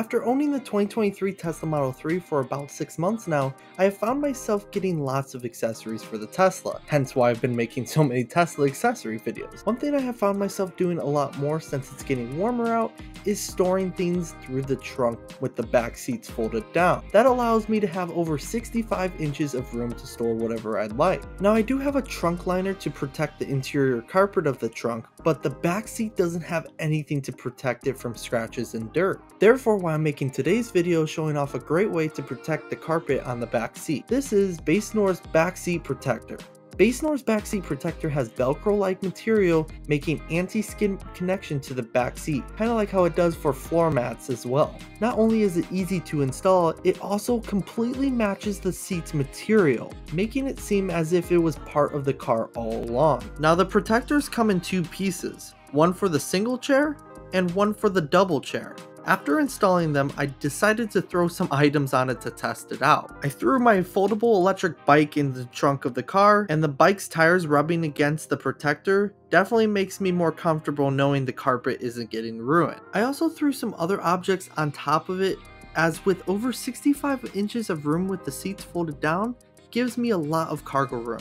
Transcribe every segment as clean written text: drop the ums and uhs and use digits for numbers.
After owning the 2023 Tesla Model 3 for about 6 months now, I have found myself getting lots of accessories for the Tesla, hence why I've been making so many Tesla accessory videos. One thing I have found myself doing a lot more since it's getting warmer out is storing things through the trunk with the back seats folded down. That allows me to have over 65 inches of room to store whatever I'd like. Now I do have a trunk liner to protect the interior carpet of the trunk, but the back seat doesn't have anything to protect it from scratches and dirt. Therefore, why I'm making today's video showing off a great way to protect the carpet on the back seat. This is BASENOR's back seat protector. BASENOR's backseat protector has Velcro-like material making anti-skid connection to the back seat, kind of like how it does for floor mats as well. Not only is it easy to install, it also completely matches the seat's material, making it seem as if it was part of the car all along. Now the protectors come in two pieces, one for the single chair and one for the double chair. After installing them, I decided to throw some items on it to test it out. I threw my foldable electric bike in the trunk of the car, and the bike's tires rubbing against the protector definitely makes me more comfortable knowing the carpet isn't getting ruined. I also threw some other objects on top of it, as with over 65 inches of room with the seats folded down, gives me a lot of cargo room.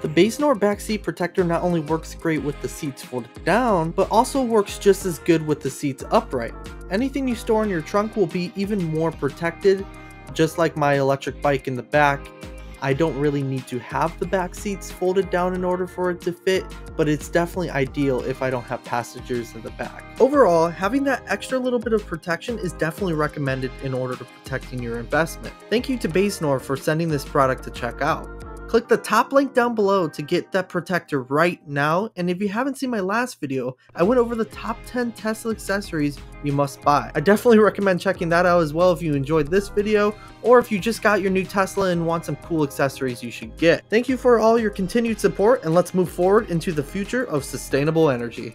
The BASENOR backseat protector not only works great with the seats folded down, but also works just as good with the seats upright. Anything you store in your trunk will be even more protected. Just like my electric bike in the back, I don't really need to have the back seats folded down in order for it to fit, but it's definitely ideal if I don't have passengers in the back. Overall, having that extra little bit of protection is definitely recommended in order to protecting your investment. Thank you to BASENOR for sending this product to check out. Click the top link down below to get that protector right now, and if you haven't seen my last video, I went over the top 10 Tesla accessories you must buy. I definitely recommend checking that out as well if you enjoyed this video, or if you just got your new Tesla and want some cool accessories you should get. Thank you for all your continued support, and let's move forward into the future of sustainable energy.